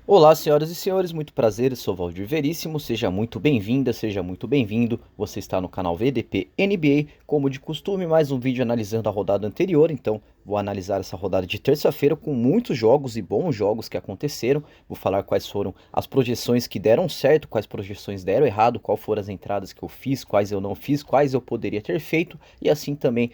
Olá, senhoras e senhores, muito prazer, eu sou Valdir Veríssimo, seja muito bem-vinda, seja muito bem-vindo, você está no canal VDP NBA, como de costume, mais um vídeo analisando a rodada anterior, então vou analisar essa rodada de terça-feira com muitos jogos e bons jogos que aconteceram, vou falar quais foram as projeções que deram certo, quais projeções deram errado, quais foram as entradas que eu fiz, quais eu não fiz, quais eu poderia ter feito, e assim também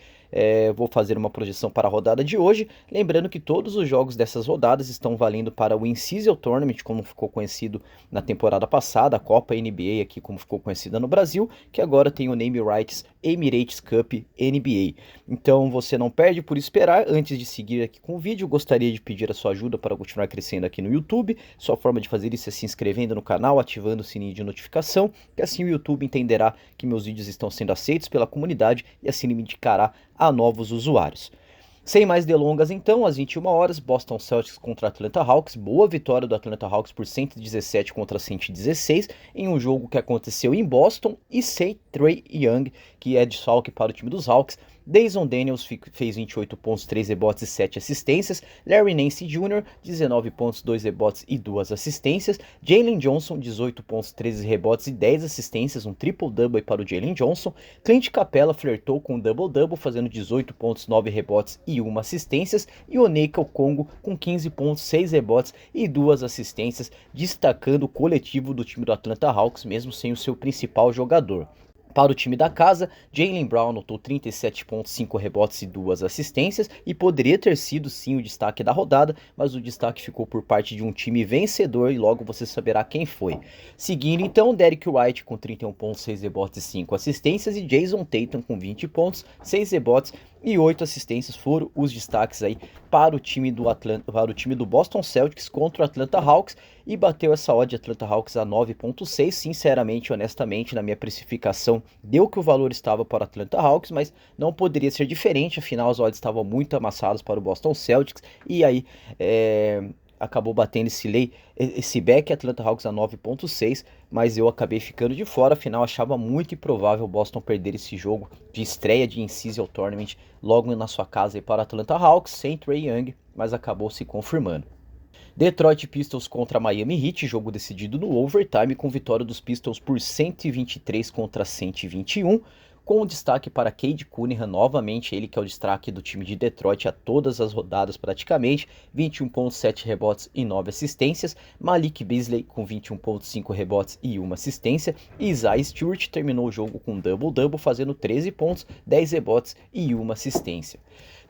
vou fazer uma projeção para a rodada de hoje, lembrando que todos os jogos dessas rodadas estão valendo para o In-Season Tournament, como ficou conhecido na temporada passada, a Copa NBA aqui como ficou conhecida no Brasil, que agora tem o Name Rights Emirates Cup NBA. Então você não perde por esperar. Antes de seguir aqui com o vídeo, gostaria de pedir a sua ajuda para continuar crescendo aqui no YouTube. Sua forma de fazer isso é se inscrevendo no canal, ativando o sininho de notificação, que assim o YouTube entenderá que meus vídeos estão sendo aceitos pela comunidade e assim me indicará a novos usuários. Sem mais delongas então, às 21 horas, Boston Celtics contra Atlanta Hawks, boa vitória do Atlanta Hawks por 117 contra 116, em um jogo que aconteceu em Boston, e sem Trae Young, que é desfalque para o time dos Hawks. Dyson Daniels fez 28 pontos, 3 rebotes e 7 assistências. Larry Nance Jr., 19 pontos, 2 rebotes e 2 assistências. Jalen Johnson, 18 pontos, 13 rebotes e 10 assistências, um triple-double para o Jalen Johnson. Clint Capela flertou com um double-double, fazendo 18 pontos, 9 rebotes e 1 assistências. E Onyeka Okongwu com 15 pontos, 6 rebotes e 2 assistências, destacando o coletivo do time do Atlanta Hawks, mesmo sem o seu principal jogador. Para o time da casa, Jaylen Brown anotou 37 pontos, 5 rebotes e 2 assistências e poderia ter sido sim o destaque da rodada, mas o destaque ficou por parte de um time vencedor e logo você saberá quem foi. Seguindo então, Derrick White com 31 pontos, 6 rebotes e 5 assistências e Jason Tatum com 20 pontos, 6 rebotes e 8 assistências foram os destaques aí para o time do Boston Celtics contra o Atlanta Hawks, e bateu essa odd de Atlanta Hawks a 9.6, sinceramente, honestamente, na minha precificação deu que o valor estava para o Atlanta Hawks, mas não poderia ser diferente, afinal as odds estavam muito amassadas para o Boston Celtics, e aí acabou batendo esse back Atlanta Hawks a 9.6, mas eu acabei ficando de fora, afinal achava muito improvável o Boston perder esse jogo de estreia de In-Season Tournament logo na sua casa aí para Atlanta Hawks, sem Trae Young, mas acabou se confirmando. Detroit Pistons contra Miami Heat, jogo decidido no overtime com vitória dos Pistons por 123 contra 121, com destaque para Cade Cunningham, novamente ele que é o destaque do time de Detroit a todas as rodadas praticamente, 21 pontos, 7 rebotes e 9 assistências, Malik Beasley com 21 pontos, 5 rebotes e 1 assistência, e Isaiah Stewart terminou o jogo com double-double, fazendo 13 pontos, 10 rebotes e 1 assistência.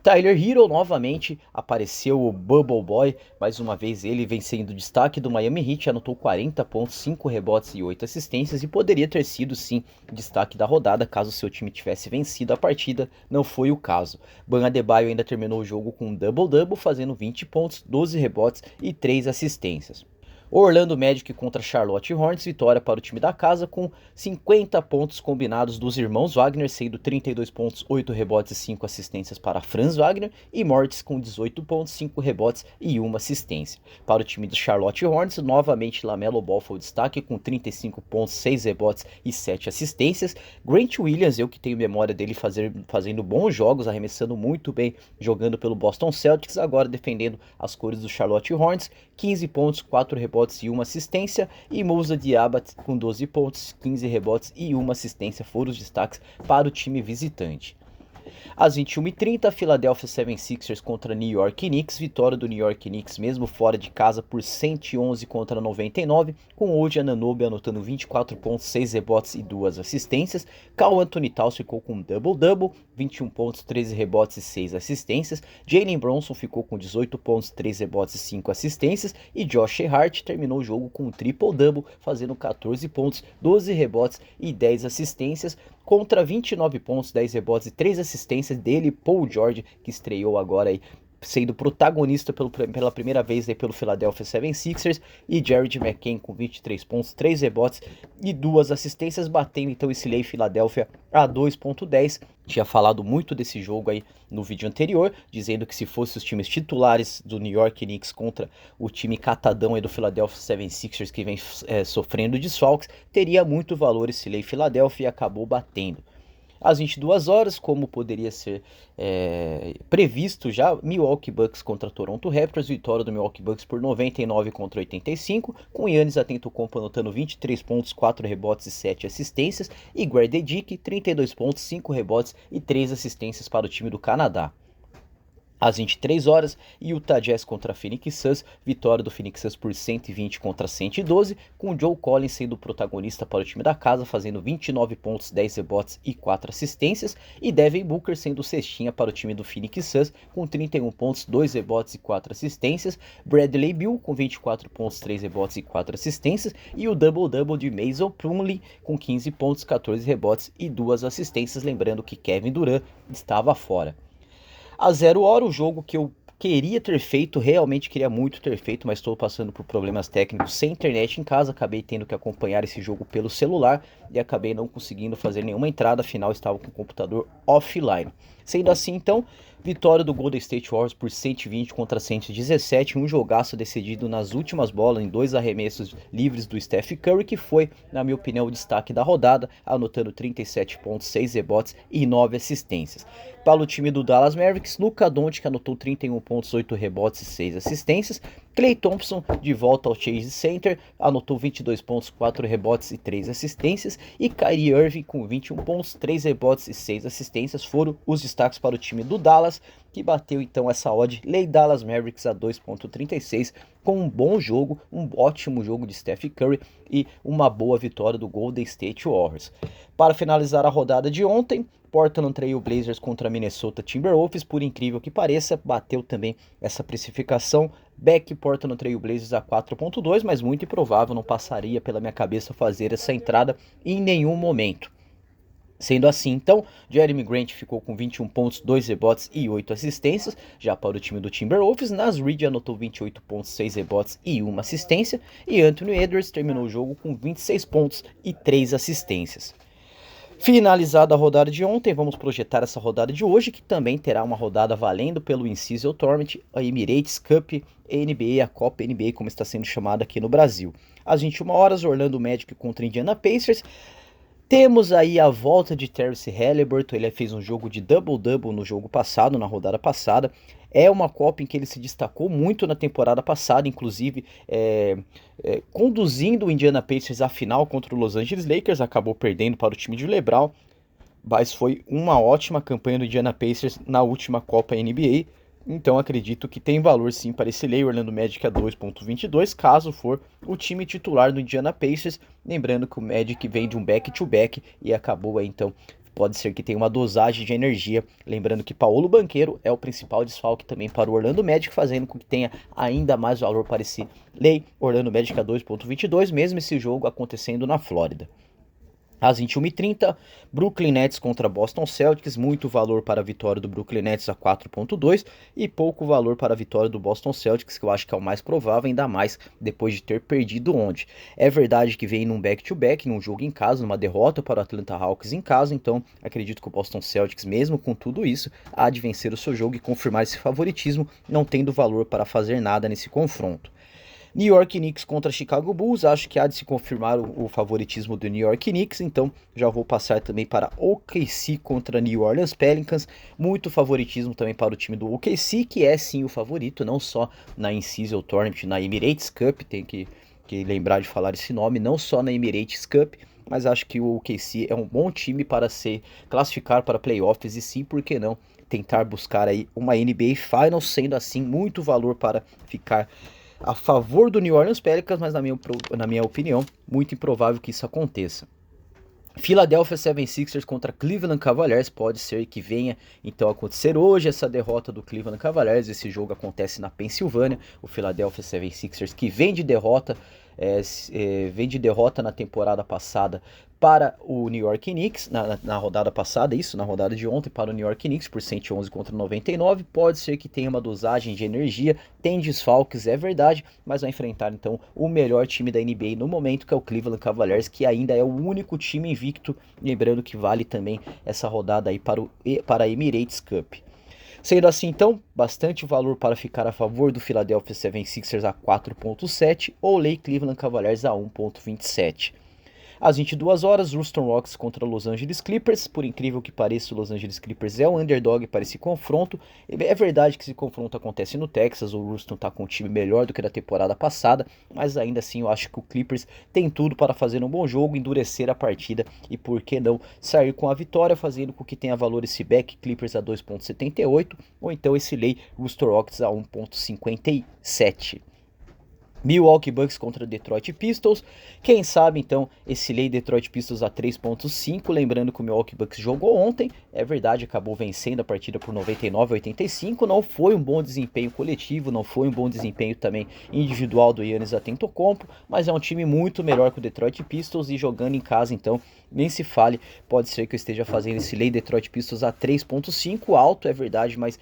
Tyler Herro novamente apareceu, o Bubble Boy, mais uma vez ele vem sendo destaque do Miami Heat, anotou 40 pontos, 5 rebotes e 8 assistências e poderia ter sido sim destaque da rodada caso seu time tivesse vencido a partida, não foi o caso. Bam Adebayo ainda terminou o jogo com um double-double, fazendo 20 pontos, 12 rebotes e 3 assistências. Orlando Magic contra Charlotte Hornets, vitória para o time da casa com 50 pontos combinados dos irmãos Wagner, sendo 32 pontos, 8 rebotes e 5 assistências para Franz Wagner, e Mortis com 18 pontos, 5 rebotes e 1 assistência. Para o time do Charlotte Hornets, novamente LaMelo Ball foi o destaque com 35 pontos, 6 rebotes e 7 assistências. Grant Williams, eu que tenho memória dele fazendo bons jogos, arremessando muito bem, jogando pelo Boston Celtics, agora defendendo as cores do Charlotte Hornets, 15 pontos, 4 rebotes e 1 assistência, e Moussa Diabat com 12 pontos, 15 rebotes e 1 assistência foram os destaques para o time visitante. Às 21h30, Philadelphia 76ers contra New York Knicks, vitória do New York Knicks mesmo fora de casa por 111 contra 99, com OG Anunoby anotando 24 pontos, 6 rebotes e 2 assistências. Karl Anthony Towns ficou com um double-double, 21 pontos, 13 rebotes e 6 assistências. Jalen Brunson ficou com 18 pontos, 3 rebotes e 5 assistências. E Josh Hart terminou o jogo com um triple-double, fazendo 14 pontos, 12 rebotes e 10 assistências, contra 29 pontos, 10 rebotes e 3 assistências dele, Paul George, que estreou agora aí, sendo protagonista pela primeira vez aí pelo Philadelphia 76ers, e Jared McCain com 23 pontos, 3 rebotes e 2 assistências, batendo então esse Lei Philadelphia a 2.10. Tinha falado muito desse jogo aí no vídeo anterior, dizendo que se fosse os times titulares do New York Knicks contra o time catadão aí do Philadelphia 76ers, que vem sofrendo desfalques, teria muito valor esse Lei Philadelphia, e acabou batendo. Às 22 horas, como poderia ser previsto já, Milwaukee Bucks contra Toronto Raptors, vitória do Milwaukee Bucks por 99 contra 85, com Giannis Antetokounmpo anotando 23 pontos, 4 rebotes e 7 assistências, e Grady Dick, 32 pontos, 5 rebotes e 3 assistências para o time do Canadá. Às 23 horas, Utah Jazz contra Phoenix Suns, vitória do Phoenix Suns por 120 contra 112, com Joe Collins sendo o protagonista para o time da casa, fazendo 29 pontos, 10 rebotes e 4 assistências, e Devin Booker sendo cestinha para o time do Phoenix Suns, com 31 pontos, 2 rebotes e 4 assistências, Bradley Beal com 24 pontos, 3 rebotes e 4 assistências, e o double-double de Mason Plumlee com 15 pontos, 14 rebotes e 2 assistências, lembrando que Kevin Durant estava fora. A 0 hora, o jogo que eu queria ter feito, realmente queria muito ter feito, mas estou passando por problemas técnicos sem internet em casa, acabei tendo que acompanhar esse jogo pelo celular e acabei não conseguindo fazer nenhuma entrada, afinal estava com o computador offline. Sendo assim, então, vitória do Golden State Warriors por 120 contra 117, um jogaço decidido nas últimas bolas, em 2 arremessos livres do Steph Curry, que foi, na minha opinião, o destaque da rodada, anotando 37 pontos, 6 rebotes e 9 assistências. Para o time do Dallas Mavericks, Luka Doncic anottou 31 pontos, 8 rebotes e 6 assistências. Klay Thompson, de volta ao Chase Center, anotou 22 pontos, 4 rebotes e 3 assistências. E Kyrie Irving, com 21 pontos, 3 rebotes e 6 assistências, foram os destaques para o time do Dallas, que bateu então essa odd Lei Dallas Mavericks a 2.36, com um bom jogo, um ótimo jogo de Steph Curry e uma boa vitória do Golden State Warriors. Para finalizar a rodada de ontem, Portland Trail Blazers contra Minnesota Timberwolves, por incrível que pareça, bateu também essa precificação. Back Portland Trail Blazers a 4.2, mas muito improvável, não passaria pela minha cabeça fazer essa entrada em nenhum momento. Sendo assim, então, Jeremy Grant ficou com 21 pontos, 2 rebotes e 8 assistências, já para o time do Timberwolves. Nas Reed anotou 28 pontos, 6 rebotes e 1 assistência, e Anthony Edwards terminou o jogo com 26 pontos e 3 assistências. Finalizada a rodada de ontem, vamos projetar essa rodada de hoje, que também terá uma rodada valendo pelo In-Season Tournament, a Emirates Cup NBA, a Copa NBA, como está sendo chamada aqui no Brasil. Às 21 horas, Orlando Magic contra Indiana Pacers. Temos aí a volta de Tyrese Haliburton, ele fez um jogo de double-double no jogo passado, na rodada passada. É uma Copa em que ele se destacou muito na temporada passada, inclusive conduzindo o Indiana Pacers à final contra o Los Angeles Lakers, acabou perdendo para o time de LeBron, mas foi uma ótima campanha do Indiana Pacers na última Copa NBA, então acredito que tem valor sim para esse lei. Orlando Magic a 2.22, caso for o time titular do Indiana Pacers, lembrando que o Magic vem de um back-to-back e acabou aí, então pode ser que tenha uma dosagem de energia, lembrando que Paolo Banchero é o principal desfalque também para o Orlando Magic, fazendo com que tenha ainda mais valor para esse lei. Orlando Magic a 2.22, mesmo esse jogo acontecendo na Flórida. Às 21h30, Brooklyn Nets contra Boston Celtics, muito valor para a vitória do Brooklyn Nets a 4.2 e pouco valor para a vitória do Boston Celtics, que eu acho que é o mais provável, ainda mais depois de ter perdido ontem. É verdade que vem num back-to-back, num jogo em casa, numa derrota para o Atlanta Hawks em casa, então acredito que o Boston Celtics, mesmo com tudo isso, há de vencer o seu jogo e confirmar esse favoritismo, não tendo valor para fazer nada nesse confronto. New York Knicks contra Chicago Bulls, acho que há de se confirmar o favoritismo do New York Knicks, então já vou passar também para OKC contra New Orleans Pelicans, muito favoritismo também para o time do OKC, que é sim o favorito, não só na In-Season Tournament, na Emirates Cup, tem que lembrar de falar esse nome, não só na Emirates Cup, mas acho que o OKC é um bom time para se classificar para playoffs e sim, por que não, tentar buscar aí uma NBA Finals, sendo assim muito valor para ficar a favor do New Orleans Pelicans, mas na minha opinião, muito improvável que isso aconteça. Philadelphia 76ers contra Cleveland Cavaliers, pode ser que venha então acontecer hoje essa derrota do Cleveland Cavaliers. Esse jogo acontece na Pensilvânia, o Philadelphia 76ers que vem de derrota na temporada passada para o New York Knicks, na rodada passada, na rodada de ontem para o New York Knicks por 111 contra 99, pode ser que tenha uma dosagem de energia, tem desfalques, é verdade, mas vai enfrentar então o melhor time da NBA no momento, que é o Cleveland Cavaliers, que ainda é o único time invicto, lembrando que vale também essa rodada aí para a Emirates Cup. Sendo assim, então, bastante valor para ficar a favor do Philadelphia 76ers a 4.7 ou lei Cleveland Cavaliers a 1.27. Às 22 horas, Houston Rockets contra Los Angeles Clippers. Por incrível que pareça, o Los Angeles Clippers é o underdog para esse confronto. É verdade que esse confronto acontece no Texas, o Houston está com um time melhor do que da temporada passada, mas ainda assim eu acho que o Clippers tem tudo para fazer um bom jogo, endurecer a partida e por que não sair com a vitória, fazendo com que tenha valor esse back Clippers a 2,78 ou então esse lay Houston Rockets a 1,57. Milwaukee Bucks contra Detroit Pistons. Quem sabe então esse lay Detroit Pistons a 3.5, lembrando que o Milwaukee Bucks jogou ontem, é verdade, acabou vencendo a partida por 99-85, não foi um bom desempenho coletivo, não foi um bom desempenho também individual do Giannis Antetokounmpo, mas é um time muito melhor que o Detroit Pistons e jogando em casa então nem se fale, pode ser que eu esteja fazendo esse lay Detroit Pistons a 3.5, alto é verdade, mas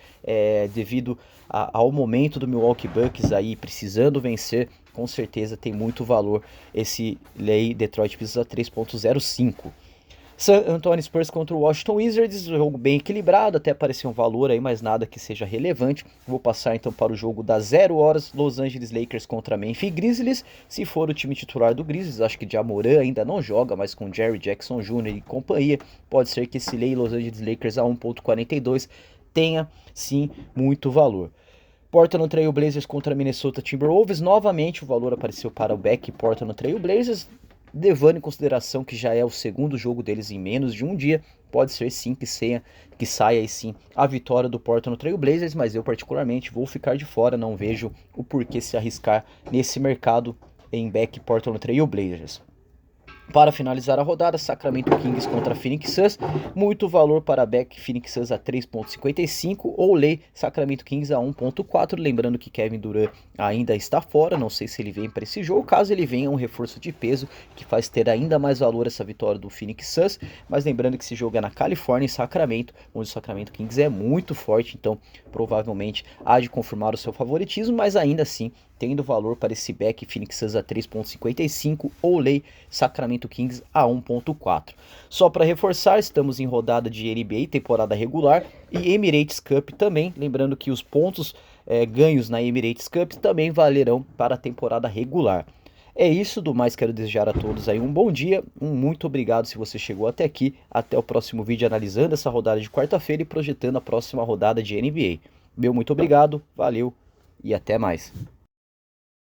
devido ao momento do Milwaukee Bucks aí precisando vencer, com certeza tem muito valor esse lay Detroit Pistons a 3.05. San Antonio Spurs contra o Washington Wizards, jogo bem equilibrado, até apareceu um valor aí, mas nada que seja relevante. Vou passar então para o jogo das 0 horas, Los Angeles Lakers contra Memphis Grizzlies. Se for o time titular do Grizzlies, acho que Ja Morant ainda não joga, mas com Jerry Jackson Jr. e companhia, pode ser que esse lay Los Angeles Lakers a 1.42 tenha sim muito valor. Portland Trail Blazers contra Minnesota Timberwolves, novamente o valor apareceu para o back Portland Trail Blazers, levando em consideração que já é o segundo jogo deles em menos de um dia, pode ser sim que saia aí sim a vitória do Portland Trail Blazers, mas eu particularmente vou ficar de fora, não vejo o porquê se arriscar nesse mercado em back Portland Trail Blazers. Para finalizar a rodada, Sacramento Kings contra Phoenix Suns, muito valor para back Phoenix Suns a 3.55 ou lay Sacramento Kings a 1.4, lembrando que Kevin Durant ainda está fora, não sei se ele vem para esse jogo, caso ele venha um reforço de peso que faz ter ainda mais valor essa vitória do Phoenix Suns, mas lembrando que esse jogo é na Califórnia, em Sacramento, onde o Sacramento Kings é muito forte, então provavelmente há de confirmar o seu favoritismo, mas ainda assim tendo valor para esse back Phoenix Suns a 3.55 ou lay Sacramento Kings a 1.4. Só para reforçar, estamos em rodada de NBA, temporada regular e Emirates Cup também, lembrando que os pontos ganhos na Emirates Cup também valerão para a temporada regular. É isso, do mais quero desejar a todos aí um bom dia, muito obrigado se você chegou até aqui, até o próximo vídeo analisando essa rodada de quarta-feira e projetando a próxima rodada de NBA. Meu muito obrigado, valeu e até mais.